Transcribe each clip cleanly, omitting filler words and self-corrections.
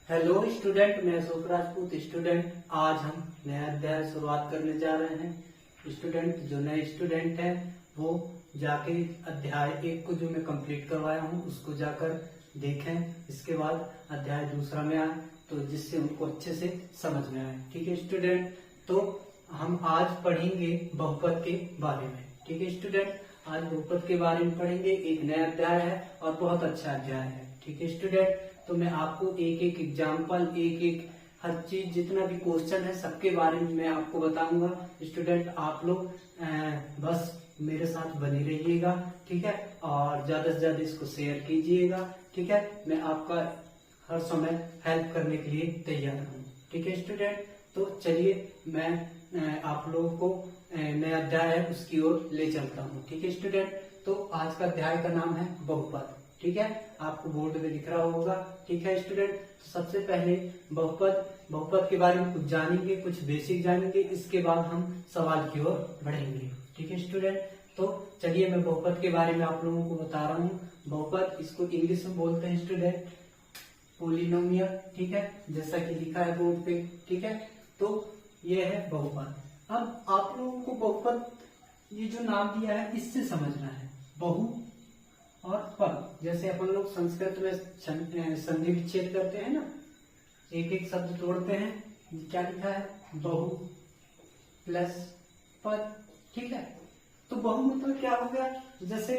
Hello student, मैं Ashok Rajput student. आज हम नया अध्याय शुरुआत करने जा रहे हैं। स्टूडेंट, जो नए स्टूडेंट हैं वो जाके अध्याय 1 को जो मैं कंप्लीट करवाया हूँ उसको जाकर देखें। इसके बाद अध्याय दूसरा में आए तो जिससे उनको अच्छे से समझ में आए। ठीक है स्टूडेंट, तो हम आज पढ़ेंगे बहुपद के बारे में। ठीक है स्टूडेंट, आज बहुपद के बारे में पढ़ेंगे। एक नया अध्याय है और बहुत अच्छा अध्याय है। ठीक है स्टूडेंट, तो मैं आपको एक एक एग्जाम्पल, एक एक हर चीज, जितना भी क्वेश्चन है सबके बारे में मैं आपको बताऊंगा। स्टूडेंट, आप लोग बस मेरे साथ बने रहिएगा। ठीक है, और ज्यादा से ज्यादा इसको शेयर कीजिएगा। ठीक है, मैं आपका हर समय हेल्प करने के लिए तैयार हूँ। ठीक है स्टूडेंट, तो चलिए मैं आप लोगों को नया अध्याय है उसकी ओर ले चलता हूँ। ठीक है स्टूडेंट, तो आज का अध्याय का नाम है बहुपद। ठीक है, आपको बोर्ड में दिख रहा होगा। ठीक है स्टूडेंट, तो सबसे पहले बहुपद के बारे में कुछ जानेंगे, कुछ बेसिक जानेंगे। इसके बाद हम सवाल की ओर बढ़ेंगे। ठीक है स्टूडेंट, तो चलिए मैं बहुपद के बारे में आप लोगों को बता रहा हूँ। बहुपद, इसको इंग्लिश में बोलते हैं स्टूडेंट पोलिनोमियल। ठीक है, जैसा कि लिखा है बोर्ड पे। ठीक है, तो ये है बहुपद। अब आप लोगों को बहुपद, ये जो नाम दिया है इससे समझना है। बहु और पद, जैसे अपन लोग संस्कृत में संधि विच्छेद करते हैं ना, एक एक शब्द तोड़ते हैं। क्या लिखा है? बहु प्लस पद। ठीक है, तो बहु मतलब क्या हो गया? जैसे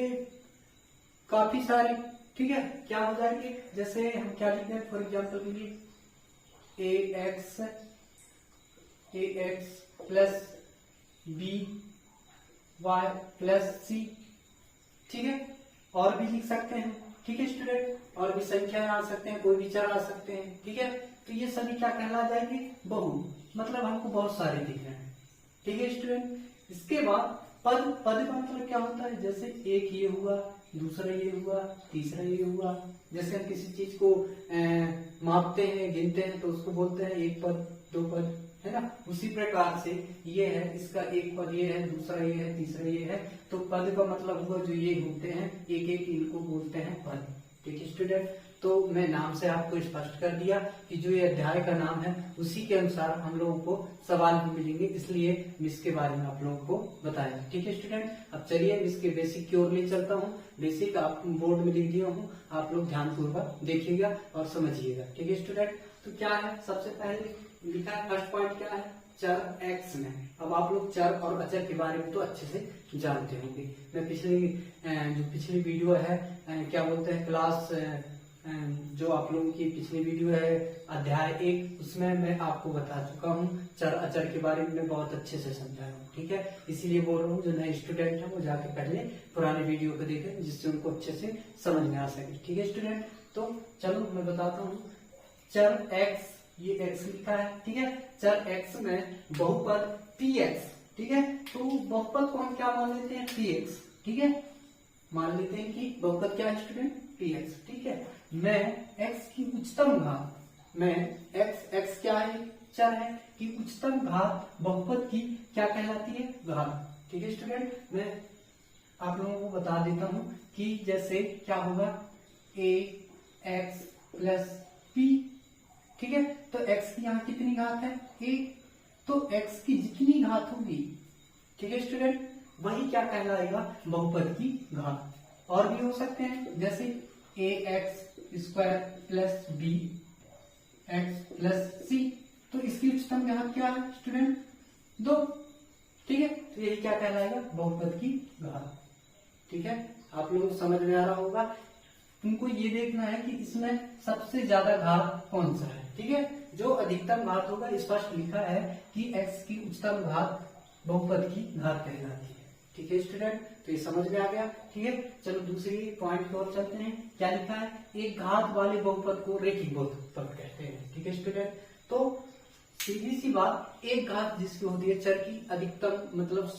काफी सारे। ठीक है, क्या हो जाएंगे? जैसे हम क्या लिखते हैं फॉर एग्जाम्पल के लिए ax plus b y plus c. ठीक है, और भी लिख सकते हैं। ठीक है स्टूडेंट, और भी संख्या आ सकते हैं, कोई भी चर आ सकते हैं। ठीक है, तो ये सभी क्या कहला जाएंगे? बहु। मतलब हमको बहुत सारे दिख रहे हैं। ठीक है स्टूडेंट, इसके बाद पद का मतलब क्या होता है? जैसे एक ये हुआ, दूसरा ये हुआ, तीसरा ये हुआ। जैसे हम किसी चीज को मापते हैं, गिनते हैं, तो उसको बोलते हैं एक पद, दो पद, है ना। उसी प्रकार से ये है, इसका एक पद ये है, दूसरा ये है, तीसरा ये है। तो पद का मतलब हुआ जो ये होते हैं, एक एक इनको बोलते हैं पद। ठीक है स्टूडेंट, तो मैं नाम से आपको स्पष्ट कर दिया कि जो ये अध्याय का नाम है उसी के अनुसार हम लोगों को सवाल भी मिलेंगे, इसलिए मिस के बारे में आप लोगों को बताया। ठीक है स्टूडेंट, अब चलिए मिस के बेसिक की ओर ले चलता हूँ। बेसिक आप बोर्ड में लिख दिया हूँ, आप लोग ध्यानपूर्वक देखिएगा और समझिएगा। ठीक है स्टूडेंट, तो क्या है? सबसे पहले लिखा है, फर्स्ट पॉइंट क्या है? चर एक्स में। अब आप लोग चर और अचर के बारे में तो अच्छे से जानते होंगे। मैं पिछली वीडियो है, क्या बोलते हैं, क्लास, जो आप लोगों की पिछली वीडियो है अध्याय 1, उसमें मैं आपको बता चुका हूँ। चर अचर के बारे में मैं बहुत अच्छे से समझाया हूँ। ठीक है, इसीलिए बोल रहा हूँ जो नए स्टूडेंट है वो जाके पहले पुराने वीडियो को देखें, जिससे उनको अच्छे से समझ में आ सके। ठीक है स्टूडेंट, तो चलो मैं बताता हूँ। चर एक्स, ये एक्स लिखा है। ठीक है, चर एक्स में बहुपद px। ठीक है, तो बहुपद को हम क्या मान लेते हैं? px। ठीक है, मान लेते हैं कि बहुपद क्या है स्टूडेंट? px। ठीक है, मैं x की उच्चतम घात, मैं x क्या है? चर है, कि उच्चतम घात बहुपद की क्या कहलाती है? घात। ठीक है स्टूडेंट, मैं आप लोगों को बता देता हूं कि जैसे क्या होगा, ax प्लस p। ठीक है, तो x की यहाँ कितनी घात है? 1। तो x की जितनी घात होगी, ठीक है स्टूडेंट, वही क्या कहलाएगा? बहुपद की घात। और भी हो सकते हैं, जैसे ax square plus b x plus c। तो इसकी उच्चतम घात क्या है स्टूडेंट? 2। ठीक है, तो यही क्या कहलाएगा? बहुपद की घात। ठीक है, आप लोगों को समझ में आ रहा होगा। तुमको ये देखना है कि इसमें सबसे ज्यादा घात कौन सा है। ठीक है, जो अधिकतम घात होगा, स्पष्ट लिखा है कि x की उच्चतम घात बहुपद की घात कहलाती है। ठीक है स्टूडेंट, तो ये समझ में आ गया। ठीक है, चलो दूसरी पॉइंट की ओर चलते हैं। क्या लिखा है? एक घात वाले बहुपद को रैखिक बहुपद कहते हैं। ठीक है स्टूडेंट, तो सीधी सी बात, एक घात जिसकी होती है चर की अधिकतम, मतलब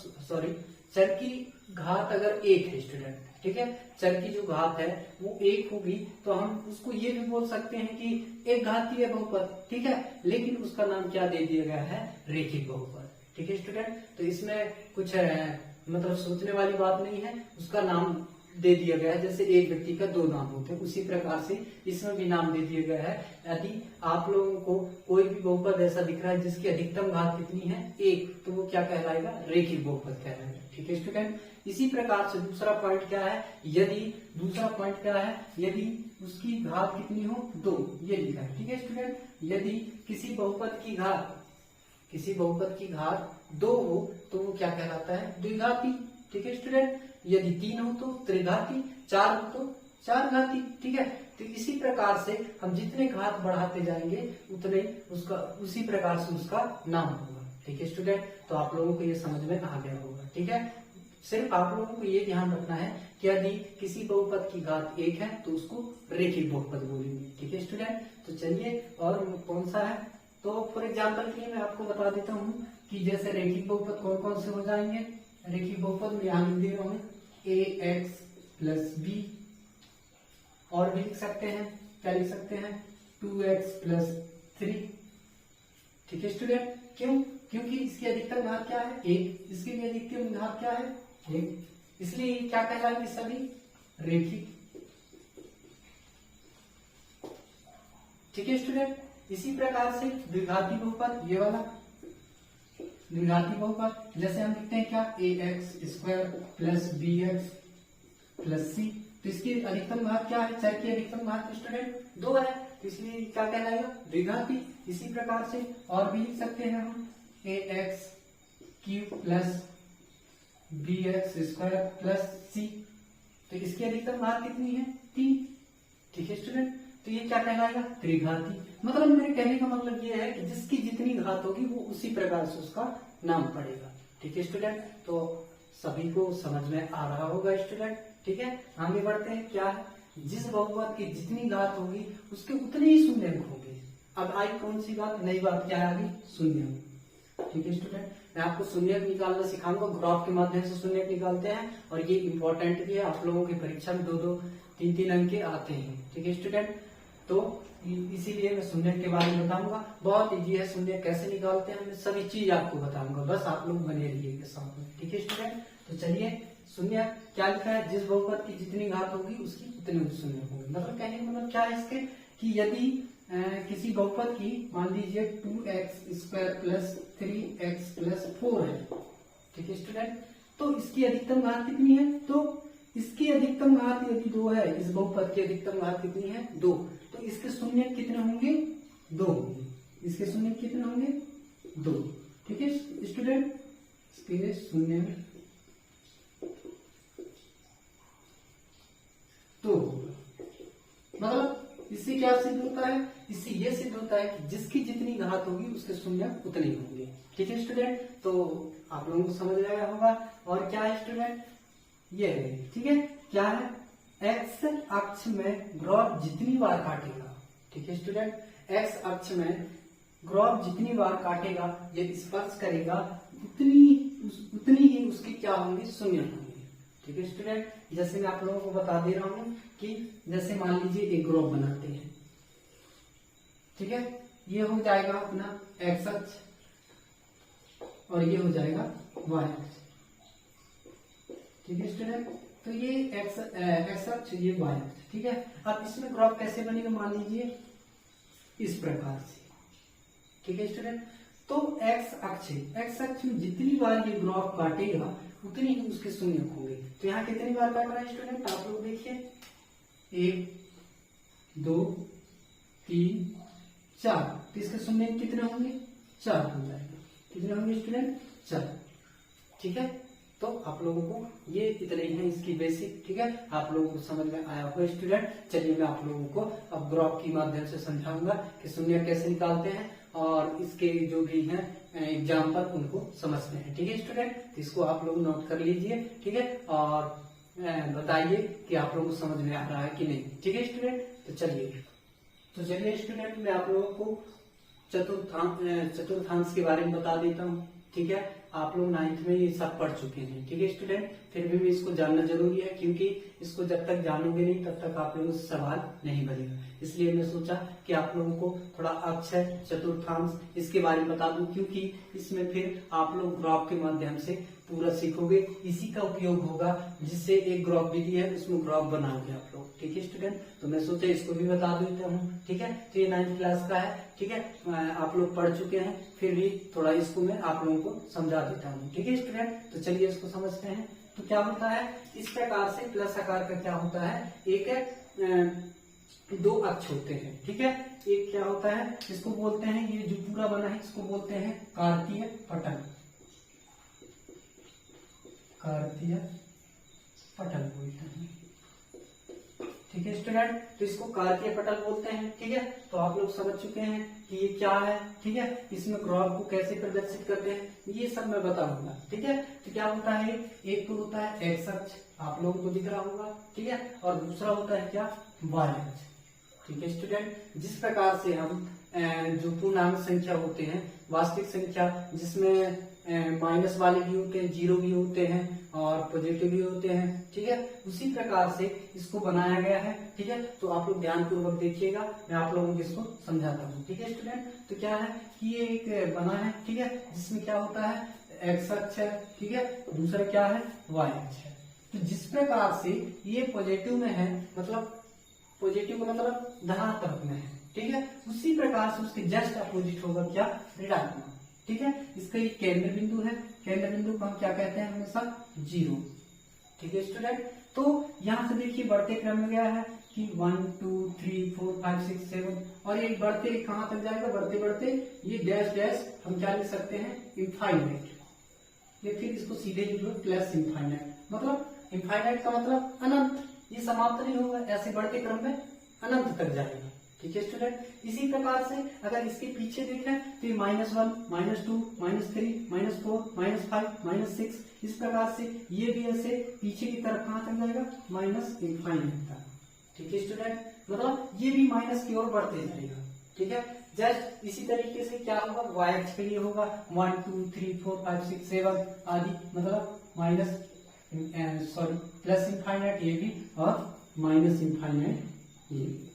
चर की घात अगर 1 है स्टूडेंट, ठीक है, चर की जो घात है वो 1 होगी, तो हम उसको ये भी बोल सकते हैं कि एक घातीय बहुपद। ठीक है, लेकिन उसका नाम क्या दे दिया गया है? रैखिक बहुपद। ठीक है स्टूडेंट, तो इसमें कुछ मतलब सोचने वाली बात नहीं है, उसका नाम दे दिया गया है, जैसे एक व्यक्ति का दो नाम होते हैं उसी प्रकार से इसमें भी नाम दे दिया गया है। यदि आप लोगों को कोई भी बहुपद ऐसा दिख रहा है जिसकी अधिकतम घात कितनी है एक, तो वो क्या कहलाएगा, रेखिक बहुपद कहलाएगा। ठीक है स्टूडेंट, इसी प्रकार से दूसरा पॉइंट क्या है, यदि उसकी घात कितनी हो दो, ये लिखा है। ठीक है स्टूडेंट, यदि किसी बहुपद की घात दो हो तो वो क्या कहलाता है, द्विघाती। ठीक है स्टूडेंट, यदि तीन हो तो त्रिघाती, चार हो तो चार घाती। ठीक है, तो इसी प्रकार से हम जितने घात बढ़ाते जाएंगे उतने उसी प्रकार से उसका नाम होगा। ठीक है स्टूडेंट, तो आप लोगों को ये समझ में आ गया होगा। ठीक है, सिर्फ आप लोगों को ये ध्यान रखना है कि यदि किसी बहुपद की घात एक है तो उसको रेखिक बहुपद बोलेंगे। ठीक है स्टूडेंट, तो चलिए और कौन सा है, तो फॉर एग्जाम्पल के लिए मैं आपको बता देता हूँ कि जैसे रेखिक बहुपद कौन कौन से हो जाएंगे। रेखिक बहुपद में यहाँ लिख दे रहा हूँ ax प्लस बी, और भी लिख सकते हैं, क्या लिख सकते हैं, 2x प्लस 3। ठीक है स्टूडेंट, क्यों, क्योंकि इसकी अधिकतम घात क्या है एक, इसकी भी अधिकतम घात क्या है एक, इसलिए क्या कहलाएंगे सभी रेखिक। ठीक है स्टूडेंट, इसी प्रकार से द्विघाती बहुपद, ये वाला द्विघाती बहुपद जैसे हम लिखते हैं क्या, ax square plus bx plus c, तो इसकी अधिकतम घात क्या है, चर की अधिकतम घात स्टूडेंट दो है, तो इसलिए क्या कहलाएगा द्विघाती। इसी प्रकार से और भी लिख सकते हैं हम ax cube plus bx square plus c, तो इसकी अधिकतम घात कितनी है तीन। ठीक है स्टूडेंट, तो ये क्या कहलाएगा त्रिघाती। मतलब मेरे कहने का मतलब ये है कि जिसकी जितनी घात होगी वो उसी प्रकार से उसका नाम पड़ेगा। ठीक है स्टूडेंट, तो सभी को समझ में आ रहा होगा स्टूडेंट। ठीक है, आगे बढ़ते हैं, क्या है, जिस बहुपद की जितनी घात होगी उसके उतने ही शून्य अंक होंगे। अब आई कौन सी बात, नई बात क्या आ गई, शून्य अंक। ठीक है स्टूडेंट, मैं आपको शून्य निकालना सिखाऊंगा, ग्राफ के माध्यम से शून्य निकालते हैं, और ये इंपॉर्टेंट भी है, आप लोगों की परीक्षा में 2-2, 3-3 अंक के आते हैं। ठीक है स्टूडेंट, तो इसीलिए मैं शून्य के बारे में बताऊंगा, बहुत इजी है, शून्य कैसे निकालते हैं मैं सभी चीज आपको बताऊंगा, बस आप लोग बने रहिएगा साथ में। ठीक है स्टूडेंट, तो चलिए शून्य क्या लिखा है, जिस बहुपद की जितनी घात होगी उसकी उतने शून्य होंगे। मतलब कहने का मतलब क्या है इसके, कि यदि किसी बहुपद की मान लीजिए 2x square plus 3x plus 4 है। ठीक है स्टूडेंट, तो इसकी अधिकतम घात कितनी है, तो इसकी अधिकतम घात यदि 2 है, इस बहुपद की अधिकतम घात कितनी है 2, तो इसके शून्य कितने होंगे 2 होंगे, इसके शून्य कितने होंगे 2। ठीक है स्टूडेंट, इसके शून्य 2 होगा। मतलब इससे क्या सिद्ध होता है, इससे यह सिद्ध होता है कि जिसकी जितनी घात होगी उसके शून्य उतने ही होंगे। ठीक है स्टूडेंट, तो आप लोगों को समझ आया होगा। और क्या है स्टूडेंट, ये है, ठीक है, क्या है, एक्स अक्ष में ग्राफ जितनी बार काटेगा। ठीक है स्टूडेंट, एक्स अक्ष में ग्राफ जितनी बार काटेगा या स्पर्श करेगा उतनी ही उसके क्या होंगे, शून्य होंगे। ठीक है स्टूडेंट, जैसे मैं आप लोगों को बता दे रहा हूं कि जैसे मान लीजिए एक ग्राफ बनाते हैं। ठीक है, ये हो जाएगा अपना एक्स अक्ष और ये हो जाएगा वाई अक्ष। ठीक है स्टूडेंट, तो ये एक्स अक्ष, ये वाई अक्ष। ठीक है, अब इसमें ग्राफ कैसे बनेगा, मान लीजिए इस प्रकार से। ठीक है स्टूडेंट, तो एक्स अक्ष में जितनी बार ये ग्राफ काटेगा उतनी ही उसके शून्य होंगे। तो यहाँ कितनी बार काट रहा है स्टूडेंट, आप लोग देखिए 1 2 3 4, तो इसके शून्य कितने होंगे 4 हो जाएगा। कितने होंगे स्टूडेंट 4। ठीक है, तो आप लोगों को ये इतने ही है इसकी बेसिक। ठीक है, आप लोगों को समझ में आया होगा स्टूडेंट। चलिए मैं आप लोगों को अब ग्राफ की माध्यम से समझाऊंगा कि शून्य कैसे निकालते हैं और इसके जो भी हैं एग्जाम्पल उनको समझते हैं। ठीक है स्टूडेंट, तो इसको आप लोग नोट कर लीजिए। ठीक है, और बताइए कि आप लोगों को समझ में आ रहा है कि नहीं। ठीक है स्टूडेंट, तो चलिए स्टूडेंट, मैं आप लोगों को चतुर्थांश के बारे में बता देता हूँ। ठीक है, आप लोग 9th में ये सब पढ़ चुके हैं। ठीक है स्टूडेंट, फिर भी इसको जानना जरूरी है, क्योंकि इसको जब तक जानोगे नहीं तब तक आप लोगों से सवाल नहीं बनेगा। इसलिए मैं सोचा कि आप लोगों को थोड़ा अक्षर चतुर्थांश इसके बारे में बता दूं, क्योंकि इसमें फिर आप लोग ग्राफ के माध्यम से पूरा सीखोगे, इसी का उपयोग होगा, जिससे एक ग्राफ विधि है उसमें ग्राफ बनाओगे आप लोग। ठीक है स्टूडेंट, तो मैं सोचा इसको भी बता देता हूँ। ठीक है, तो ये 9th क्लास का है। ठीक है, आप लोग पढ़ चुके हैं, फिर भी थोड़ा इसको मैं आप लोगों को समझा देता हूँ। ठीक है स्टूडेंट, तो चलिए इसको समझते हैं। तो क्या होता है, इस प्रकार से प्लस आकार का क्या होता है, एक दो अक्ष होते हैं। ठीक है, एक क्या होता है, इसको बोलते हैं, ये जो पूरा बना है इसको बोलते हैं कार्तीय पटल। कार्तीय पटल बोलते हैं। ठीक है स्टूडेंट, तो इसको कार्तीय पटल बोलते हैं। ठीक है, तो आप लोग समझ चुके हैं कि ये क्या है। ठीक है, इसमें ग्राफ को कैसे प्रदर्शित करते हैं ये सब मैं बताऊंगा। ठीक है, तो क्या होता है, एक तो होता है एक्स अक्ष, आप लोगों को दिख रहा होगा। ठीक है, और दूसरा होता है क्या, वाई अक्ष। ठीक है स्टूडेंट, जिस प्रकार से हम जो पूर्णांक संख्या होते हैं, वास्तविक संख्या जिसमें माइनस वाले भी होते हैं, जीरो भी होते हैं और पॉजिटिव भी होते हैं। ठीक है, उसी प्रकार से इसको बनाया गया है। ठीक है, तो आप लोग ध्यान पूर्वक देखिएगा, मैं आप लोगों को इसको समझाता हूँ। ठीक है स्टूडेंट, तो क्या है कि ये एक बना है। ठीक है, जिसमें क्या होता है, एक्स अक्ष है। ठीक है, दूसरा क्या है, वाई अक्ष है। तो जिस प्रकार से ये पॉजिटिव में है, मतलब पॉजिटिव का मतलब धनात्मक में है। ठीक है, उसी प्रकार से उसके जस्ट अपोजिट होगा क्या, ऋणात्मक। ठीक है, इसका ये केंद्र बिंदु है, केंद्र बिंदु को हम क्या कहते हैं, हमेशा जीरो। ठीक है स्टूडेंट, तो यहाँ से देखिए बढ़ते क्रम में गया है कि 1 2 3 4 5 6 7 और ये बढ़ते कहां तक जाएगा, बढ़ते बढ़ते ये डैश डैश हम क्या लिख सकते हैं, इनफाइनाइट। ये फिर इसको सीधे लिख लो प्लस इनफाइनाइट, मतलब इनफाइनाइट का मतलब अनंत, ये समाप्त नहीं होगा, ऐसे बढ़ते क्रम में अनंत तक जाएगा। ठीक है स्टूडेंट, इसी प्रकार से अगर इसके पीछे देखें तो ये -1 -2 -3 -4 -5 -6, इस प्रकार से ये भी ऐसे पीछे की तरफ कहां तक जाएगा, माइनस इनफाइनाइट तक। ठीक है स्टूडेंट, मतलब ये भी माइनस की ओर बढ़ते जाएगा। ठीक है, जस्ट इसी तरीके से क्या होगा, वाई अक्ष के लिए होगा 1 2 3 4 5 6 7 आदि, मतलब माइनस प्लस इनफाइनाइट ये भी और माइनस इनफाइनाइट ये भी।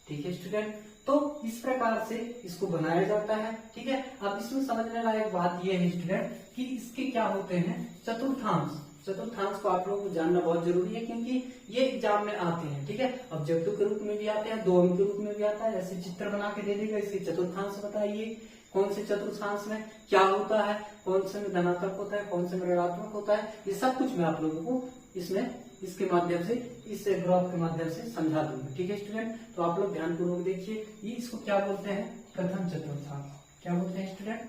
ठीक है स्टूडेंट, तो इस प्रकार से इसको बनाया जाता है। ठीक है, अब इसमें समझने लायक बात यह है स्टूडेंट कि इसके क्या होते हैं, चतुर्थांश। चतुर्थांश को आप लोगों को जानना बहुत जरूरी है, क्योंकि ये एग्जाम में आते हैं। ठीक है, ऑब्जेक्टिव के रूप में भी आते हैं, 2 अंक के रूप में भी आता है। ऐसे चित्र बना के दे देगा, इसके चतुर्थांश बताइए, कौन से चतुर्थांश में क्या होता है, कौन से में धनात्मक होता है, कौन से में ऋणात्मक होता है, ये सब कुछ मैं आप लोगों को इसमें इसके माध्यम से, इस ग्राफ के माध्यम से समझा दूंगा। ठीक है स्टूडेंट, तो आप लोग ध्यान पूर्वक देखिए, ये इसको क्या बोलते हैं, प्रथम चतुर्थांश। क्या बोलते हैं स्टूडेंट,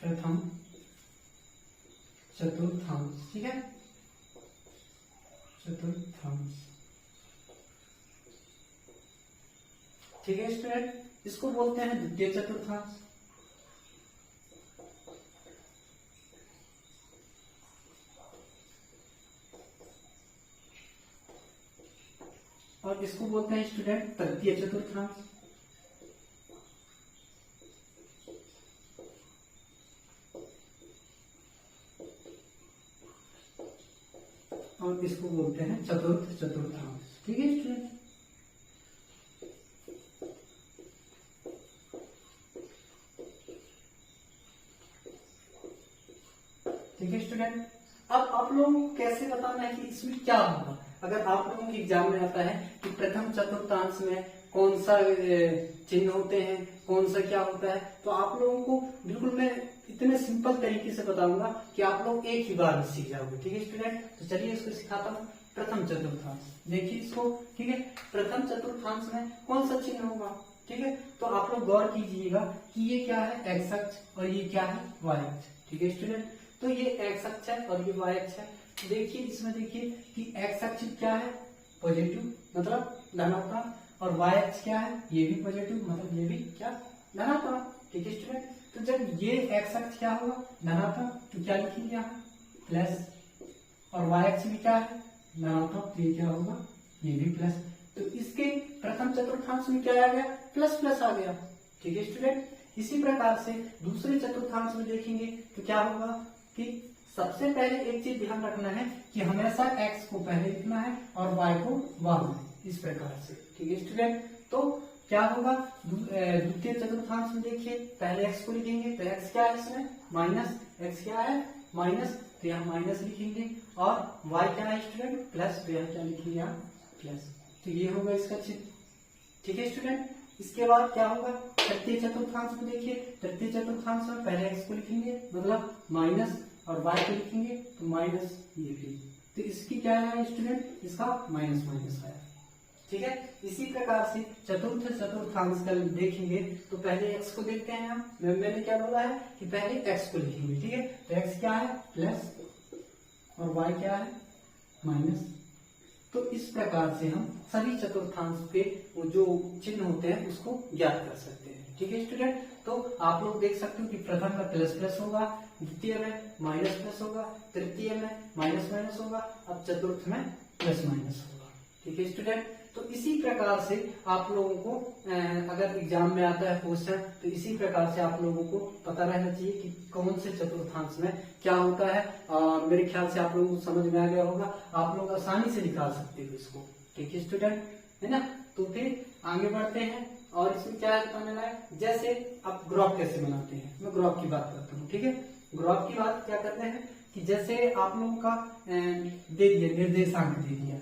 प्रथम चतुर्थांश। ठीक है, चतुर्थांश। ठीक है स्टूडेंट, इसको बोलते हैं द्वितीय चतुर्थांश। और इसको बोलते हैं स्टूडेंट तृतीय चतुर्थांश। और इसको बोलते हैं चतुर्थ चतुर्थांश। ठीक है स्टूडेंट, ठीक है स्टूडेंट, अब आप लोगों को कैसे बताना है कि इसमें क्या होगा। अगर आप लोगों के एग्जाम में आता है कि प्रथम चतुर्थांश में कौन सा चिन्ह होते हैं, कौन सा क्या होता है, तो आप लोगों को बिल्कुल मैं इतने सिंपल तरीके से बताऊंगा कि आप लोग एक ही बार में सीख जाओगे। ठीक है स्टूडेंट, तो चलिए इसको सिखाता हूँ। प्रथम चतुर्थांश देखिए इसको। ठीक है, प्रथम चतुर्थांश में कौन सा चिन्ह होगा। ठीक है, तो आप लोग गौर कीजिएगा कि ये क्या है, एक्स अक्ष, और ये क्या है, वाई अक्ष। ठीक है स्टूडेंट, तो ये एक्स अक्ष है और ये वाई अक्ष है। देखिए इसमें देखिए कि एक्स अक्ष क्या है, पॉजिटिव मतलब धनात्मक, और वाई अक्ष क्या है, ये भी पॉजिटिव मतलब ये भी क्या, धनात्मक। ठीक है स्टूडेंट, तो जब ये एक्स अक्ष क्या होगा, धनात्मक, तो क्या लिखेंगे यहाँ प्लस, और वाई अक्ष भी क्या है, धनात्मक, तो ये क्या होगा, ये भी प्लस। तो इसके प्रथम चतुर्थांश में क्या आ गया, प्लस प्लस आ गया। ठीक है स्टूडेंट, इसी प्रकार से दूसरे चतुर्थांश में देखेंगे तो क्या होगा कि सबसे पहले एक चीज ध्यान रखना है कि हमेशा x को पहले लिखना है और y को बाद में, इस प्रकार से। ठीक है स्टूडेंट, तो क्या होगा, द्वितीय चतुर्थांश में देखिए पहले x को लिखेंगे तो x क्या है इसमें माइनस, x क्या है माइनस, तो यहाँ माइनस लिखेंगे, और y क्या है स्टूडेंट प्लस, तो यहाँ क्या लिखेंगे यहाँ प्लस। तो ये होगा इसका चिन्ह। ठीक है स्टूडेंट, इसके बाद क्या होगा तृतीय चतुर्थांश में देखिए, तृतीय चतुर्थांश में पहले x को लिखेंगे मतलब माइनस, और y को लिखेंगे तो माइनस ये भी, तो इसकी क्या है स्टूडेंट, इसका माइनस माइनस आया। ठीक है, इसी प्रकार से चतुर्थ चतुर्थांश का देखेंगे तो पहले x को देखते हैं हम, मैंने क्या बोला है कि पहले x को लिखेंगे। ठीक है, तो x क्या है प्लस और y क्या है माइनस। तो इस प्रकार से हम सभी चतुर्थांश पे वो जो चिन्ह होते हैं उसको ज्ञात कर सकते हैं। ठीक है स्टूडेंट, तो आप लोग देख सकते हो कि प्रथम में प्लस प्लस होगा, द्वितीय में माइनस प्लस होगा, तृतीय में माइनस माइनस होगा, अब चतुर्थ में प्लस माइनस होगा। ठीक है स्टूडेंट, तो इसी प्रकार से आप लोगों को अगर एग्जाम में आता है क्वेश्चन, तो इसी प्रकार से आप लोगों को पता रहना चाहिए कि कौन से चतुर्थांश में क्या होता है। और मेरे ख्याल से आप लोगों को समझ में आ गया होगा, आप लोग आसानी से निकाल सकते हो इसको। ठीक है स्टूडेंट, है ना। तो फिर आगे बढ़ते हैं, और इसमें क्या बताने है, जैसे आप ग्राफ कैसे बनाते हैं, मैं ग्राफ की बात करता हूँ। ठीक है, ग्राफ की बात क्या करते हैं कि जैसे आप लोगों का दे दिया निर्देशांक दे दिया,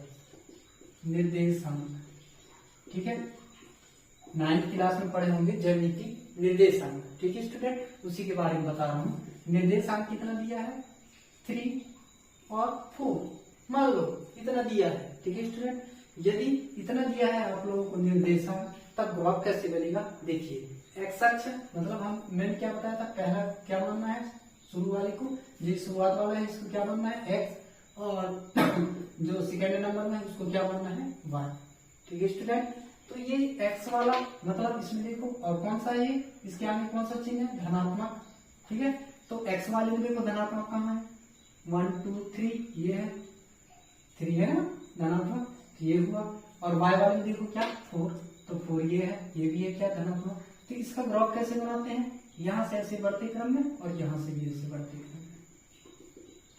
निर्देशांक। ठीक है, 9th क्लास में पढ़े होंगे ज्यामिति निर्देशांक। ठीक है स्टूडेंट, उसी के बारे में बता रहा हूँ। निर्देशांक कितना दिया है 3 और 4, मान लो इतना दिया है। ठीक है स्टूडेंट, यदि इतना दिया है आप लोगों को निर्देशांक, तब ग्राफ कैसे बनेगा देखिए। एक्स अक्ष मतलब मैंने क्या बताया था, पहला क्या मानना है शुरू वाले को, जो शुरुआत वाला है इसको क्या मानना है एक्स, और जो सेकेंड नंबर में है उसको क्या मानना है वाई। ठीक है स्टूडेंट, तो ये एक्स वाला मतलब इसमें देखो, और कौन सा है ये, इसके आगे कौन सा चिन्ह है धनात्मक। ठीक है, तो एक्स वाले में देखो धनात्मक कहाँ है 1 2 3, ये है 3 है ना धनात्मक, ये हुआ। और वाई वाले में देखो क्या 4, तो 4 ये है, ये भी है क्या धनात्मक। तो इसका ग्राफ कैसे बनाते हैं, यहाँ से ऐसे बढ़ते क्रम में और यहाँ से भी ऐसे बढ़ते क्रम में।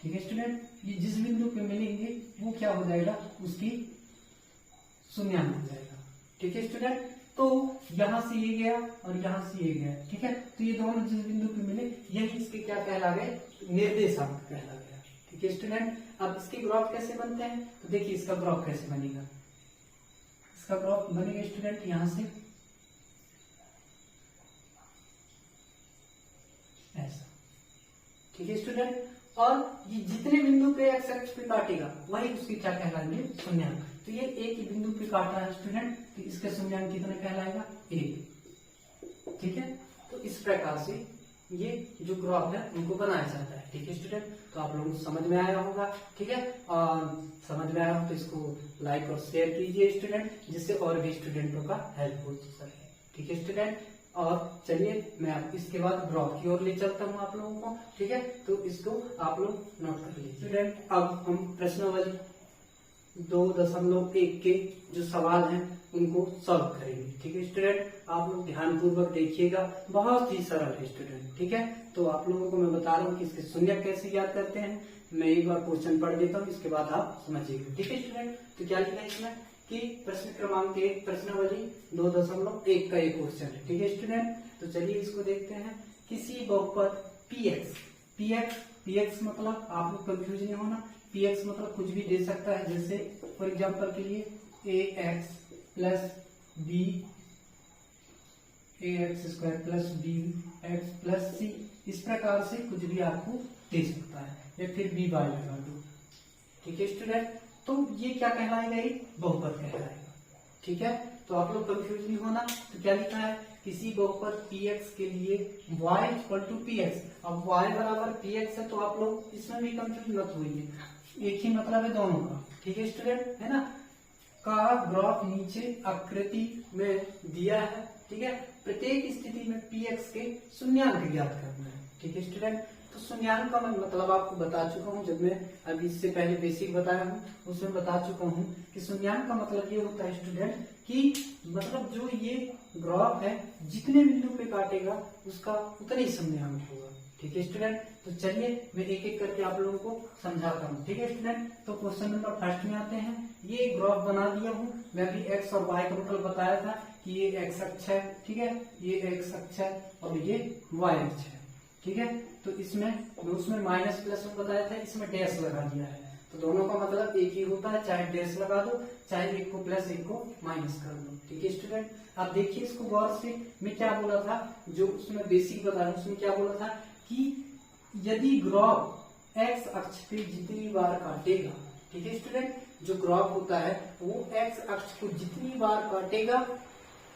ठीक है स्टूडेंट, ये जिस बिंदु पे मिलेंगे वो क्या हो जाएगा, उसकी शून्यांक हो जाएगा। ठीक है स्टूडेंट, तो यहाँ से ये गया और यहाँ से ये गया। ठीक है, तो ये दोनों जिस बिंदु पे मिले यही इसके क्या कहला गए, निर्देशांक कहला गया। ठीक है स्टूडेंट, अब इसके ग्राफ कैसे बनते हैं, तो देखिए इसका ग्राफ कैसे बनेगा। इसका ग्राफ बनेगा स्टूडेंट यहाँ से ऐसा। ठीक है स्टूडेंट, और ये जितने बिंदु पे एक्स अक्ष पे काटेगा वही उसकी क्या कहलाएंगे शून्यांक। तो ये एक ही बिंदु पे काट रहा है स्टूडेंट, तो इसका शून्यांक कितना कहलाएगा 1। ठीक है, तो इस प्रकार से ये जो ग्राफ है उनको बनाया जाता है। ठीक है स्टूडेंट, तो आप लोगों को समझ में आया होगा। ठीक है, और समझ में आया हो तो इसको लाइक और शेयर कीजिए स्टूडेंट, जिससे और भी स्टूडेंटों का हेल्प हो सके। ठीक है स्टूडेंट, और चलिए मैं आप इसके बाद ग्राफ की ओर ले चलता हूँ आप लोगों को। ठीक है, तो इसको आप लोग नोट कर लीजिए स्टूडेंट। अब हम प्रश्नावली 2.1 के जो सवाल हैं उनको सॉल्व करेंगे। ठीक है स्टूडेंट, आप लोग ध्यान पूर्वक देखिएगा, बहुत ही सरल है स्टूडेंट। ठीक है, तो आप लोगों को मैं बता रहा हूँ कि इसके शून्य कैसे याद करते हैं। मैं एक बार क्वेश्चन पढ़ देता हूँ, इसके बाद आप समझिएगा। ठीक है स्टूडेंट, तो क्या लिखा है इसमें कि प्रश्न क्रमांक 1 प्रश्नावली 2.1 का एक क्वेश्चन है। ठीक है स्टूडेंट, तो चलिए इसको देखते हैं। किसी बहुपद px मतलब आप लोग कंफ्यूज नहीं होना, px मतलब कुछ भी दे सकता है, जैसे फॉर एग्जांपल के लिए ax plus b ax² plus bx plus c, इस प्रकार से कुछ भी आपको दे सकता है, या फिर b बाय लगा दो। ठीक है स्टूडेंट, तो ये क्या कहलाएगा, ये बहुपद कहलाएगा। ठीक है, तो आप लोग कंफ्यूज नहीं होना। तो क्या लिखा है, किसी बहुपद px के लिए y = px। अब y बराबर px है, तो आप लोग इसमें भी कंफ्यूज मत होइए, एक ही मतलब है दोनों का। ठीक है स्टूडेंट, है ना, का ग्राफ नीचे आकृति में दिया है। ठीक है, प्रत्येक स्थिति में px के शून्यांक ज्ञात करना है। ठीक है स्टूडेंट, तो शून्यांक का मैं मतलब आपको बता चुका हूँ, जब मैं अभी इससे पहले बेसिक बताया हूँ उसमें बता चुका हूँ कि शून्यांक का मतलब ये होता है स्टूडेंट कि मतलब जो ये ग्राफ है जितने बिंदु पे काटेगा उसका उतना ही शून्यांक होगा। ठीक है स्टूडेंट। तो चलिए मैं एक एक करके आप लोगों को समझाता हूँ। ठीक है स्टूडेंट। तो क्वेश्चन नंबर फर्स्ट में आते हैं। ये ग्राफ बना दिया हूँ मैं भी, एक्स और वाई का टोटल बताया था कि ये एक्स अक्ष है, ठीक है, ये एक्स अक्ष है और ये वाई अक्ष है, ठीक है। तो उसमें माइनस प्लस में बताया था, इसमें डैश लगा दिया है। तो दोनों का मतलब एक ही होता है, चाहे डैश लगा दो चाहे एक को प्लस एक को माइनस कर दो। ठीक है स्टूडेंट। अब देखिए इसको गौर से, मैं क्या बोला था, जो उसमें बेसिक बताया उसमें क्या बोला था कि यदि ग्राफ एक्स अक्ष पे जितनी बार काटेगा, ठीक है स्टूडेंट, जो ग्राफ होता है वो एक्स अक्ष को जितनी बार काटेगा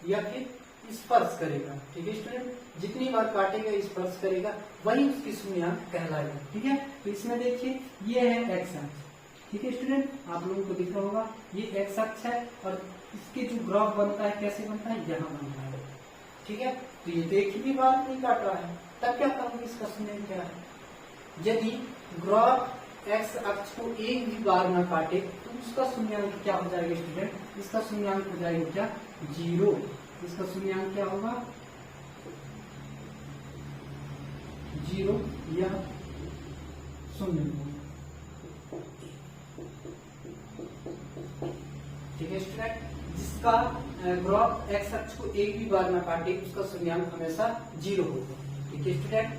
या फिर स्पर्श करेगा, ठीक है स्टूडेंट, जितनी बार काटेगा स्पर्श करेगा वही उसकी शून्यांक कहलाएगा। ठीक है। तो इसमें देखिए ये है एक्स अक्ष, ठीक है स्टूडेंट, आप लोगों को दिख रहा होगा ये एक्स अक्ष है और इसके जो ग्राफ बनता है कैसे बनता है, यहाँ बनता है। ठीक है। तो ये तो एक ही बार नहीं काट रहा है, तब क्या कहूंगी इसका शून्यांक क्या है। यदि ग्राफ एक्स अक्ष को एक भी बार ना काटे तो उसका शून्याङ्क क्या हो जाएगा स्टूडेंट, इसका शून्याङ्क हो जाएगा क्या, 0। इसका शून्याङ्क क्या होगा, 0 या 0। ठीक है स्टूडेंट। जिसका ग्राफ एक्स अक्ष को एक भी बार ना काटे उसका शून्याङ्क हमेशा 0 होगा। ठीक है स्टूडेंट।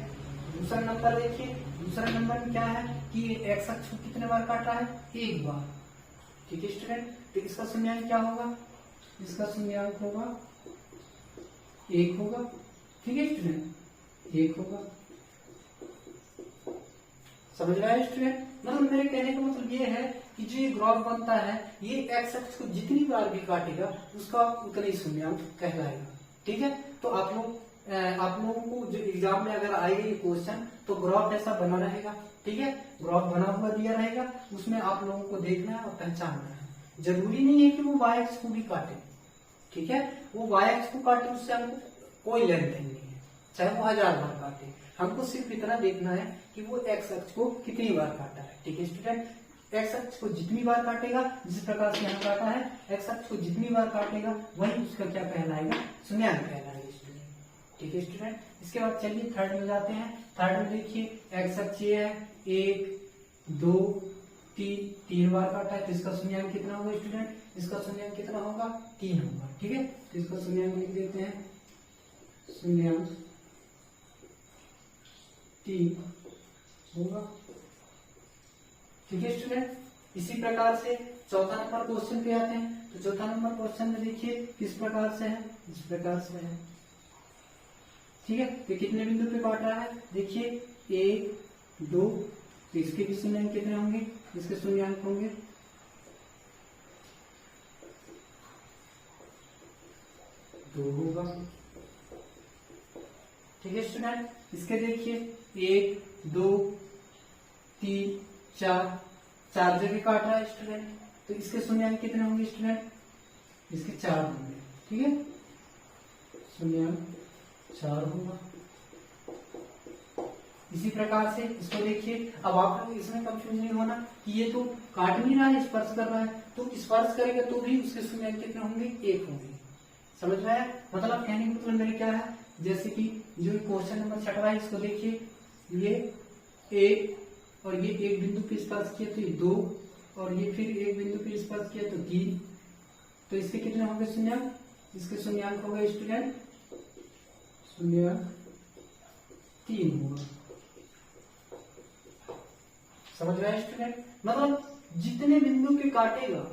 दूसरा नंबर देखिए, दूसरा नंबर में क्या है कि एक्स अक्ष को कितने बार काटा है, एक बार। ठीक है स्टूडेंट। तो इसका शून्याङ्क क्या होगा, इसका शून्याङ्क होगा 1 होगा। ठीक है स्टूडेंट, 1 होगा। समझ रहा है स्टूडेंट। मतलब मेरे कहने का मतलब ये है कि जो ये ग्राफ बनता है ये एक्स अक्ष को जितनी बार भी काटेगा उसका उतना ही शून्याङ्क कहलाएगा। ठीक है। तो आप लोगों को जो एग्जाम में अगर आएगा ये क्वेश्चन तो ग्राफ ऐसा बना रहेगा। ठीक है। ग्राफ बना हुआ दिया रहेगा, उसमें आप लोगों को देखना है और पहचानना है। जरूरी नहीं है कि वो वाई अक्ष को भी काटे। ठीक है। वो वाई अक्ष को काटे उससे हमको कोई लेन देन नहीं है, चाहे वो 1000 बार काटे। हमको सिर्फ इतना देखना है कि वो एक्स अक्ष को कितनी बार काटा है। ठीक है स्टूडेंट। एक्स अक्ष को जितनी बार काटेगा, जिस प्रकार से यहाँ काटा है, एक्स अक्ष को जितनी बार काटेगा वही उसका क्या कहलाएगा, शून्याङ्क कहलाएगा स्टूडेंट। ठीक है स्टूडेंट। इसके बाद चलिए थर्ड में जाते हैं। थर्ड में देखिए एक्स अक्ष ये है, 1 2 3 बार काटा है, तो इसका शून्याङ्क कितना होगा स्टूडेंट, इसका शून्याङ्क कितना होगा, 3 होगा। ठीक है। तो इसका शून्याङ्क लिख देते हैं, शून्याङ्क 3 होगा। ठीक है स्टूडेंट। इसी प्रकार से चौथा नंबर क्वेश्चन पे आते हैं। तो चौथा नंबर क्वेश्चन में देखिए किस प्रकार से है, इस प्रकार से है। ठीक है। तो कितने बिंदु पे काट रहा है, देखिए 1 2, तो इसके भी शून्याङ्क कितने होंगे, इसके शून्याङ्क होंगे 2 होगा। ठीक है स्टूडेंट। इसके देखिए 1 2 3 4 जगह काट रहा है स्टूडेंट, तो इसके शून्याङ्क कितने होंगे स्टूडेंट, इसके 4 होंगे। ठीक है। शून्याङ्क 4 होगा। इसी प्रकार से इसको देखिए। अब आप लोग इसमें कंफ्यूज नहीं होना कि ये तो काट नहीं रहा है, स्पर्श कर रहा है, तो स्पर्श करेगा तो भी उसके शून्याङ्क कितने होंगे, 1 होंगे। समझ में आया। मतलब कहने का मतलब मेरे क्या है, जैसे कि जो क्वेश्चन नंबर 6 है इसको देखिए, ये 1 और ये एक बिंदु पे स्पर्श किया तो ये 2 और ये फिर एक बिंदु पे स्पर्श किया तो 3, तो इसके कितने होंगे शून्याङ्क, इसके शून्याङ्क होगा स्टूडेंट, शून्याङ्क 3 होगा। समझ रहे हैं स्टूडेंट। मतलब जितने बिंदु पे काटेगा,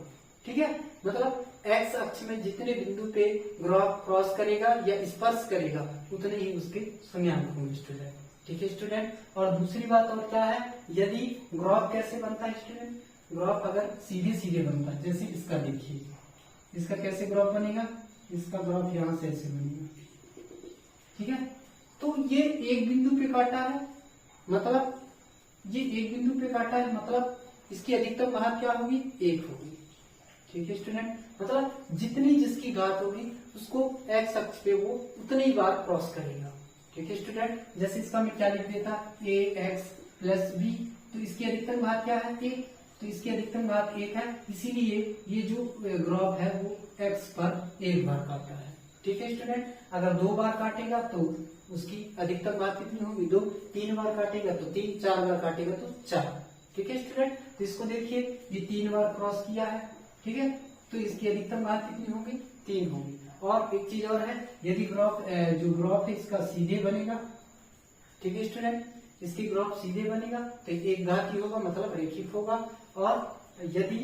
ठीक है, मतलब एक्स अक्ष में जितने बिंदु पे ग्राफ क्रॉस करेगा या स्पर्श करेगा उतने ही उसके शून्याङ्क होंगे स्टूडेंट। ठीक है स्टूडेंट। और दूसरी बात और क्या है, यदि ग्राफ कैसे बनता है स्टूडेंट, ग्राफ अगर सीधे सीधे बनता है, जैसे इसका देखिए, इसका कैसे ग्राफ बनेगा, इसका ग्राफ यहां से ऐसे बनेगा। ठीक है। तो ये एक बिंदु पे काटा है, मतलब ये एक बिंदु पे काटा है, मतलब इसकी अधिकतम घात क्या होगी, 1 होगी। ठीक है स्टूडेंट। मतलब जितनी जिसकी घात होगी उसको एक्स अक्ष पे वो उतनी ही बार क्रॉस करेगा। ठीक है स्टूडेंट। जैसे इसका मैं क्या लिख देता, ax प्लस b, तो इसकी अधिकतम घात क्या है, 1, तो इसकी अधिकतम घात 1 है, इसीलिए ये जो ग्राफ है वो x पर 1 बार काटता है। ठीक है स्टूडेंट। अगर 2 बार काटेगा तो उसकी अधिकतम घात कितनी होगी 2, 3 बार काटेगा तो 3, 4 बार काटेगा तो 4। ठीक है स्टूडेंट। तो इसको देखिए ये 3 बार क्रॉस किया है, ठीक है, तो इसकी अधिकतम घात कितनी होगी 3 होगी। और एक चीज और है, यदि ग्राफ जो ग्राफ है इसका सीधे बनेगा, ठीक है स्टूडेंट, इसकी ग्राफ सीधे बनेगा तो एक घाती होगा मतलब रैखिक होगा, और यदि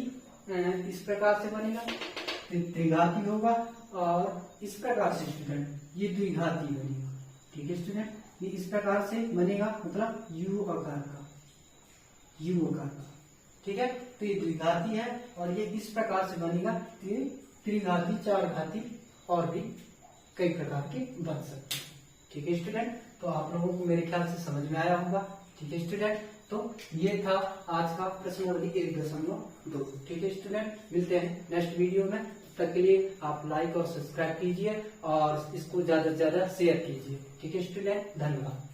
इस प्रकार से बनेगा तो त्रिघाती होगा, और इस प्रकार से स्टूडेंट ये द्विघाती बनेगा। ठीक है स्टूडेंट, ये इस प्रकार से बनेगा मतलब यू आकार का, यू आकार का। ठीक है, तो ये द्विघाती है, और ये इस प्रकार से बनेगा तो ये त्रिघाती, चार घाती और भी कई प्रकार के बन सकते हैं। ठीक है स्टूडेंट, तो आप लोगों को मेरे ख्याल से समझ में आया होगा। ठीक है स्टूडेंट, तो ये था आज का प्रश्नावली 1.2। ठीक है स्टूडेंट, मिलते हैं नेक्स्ट वीडियो में। तब तक के लिए आप लाइक और सब्सक्राइब कीजिए और इसको ज्यादा से ज्यादा शेयर कीजिए। ठीक है स्टूडेंट, धन्यवाद।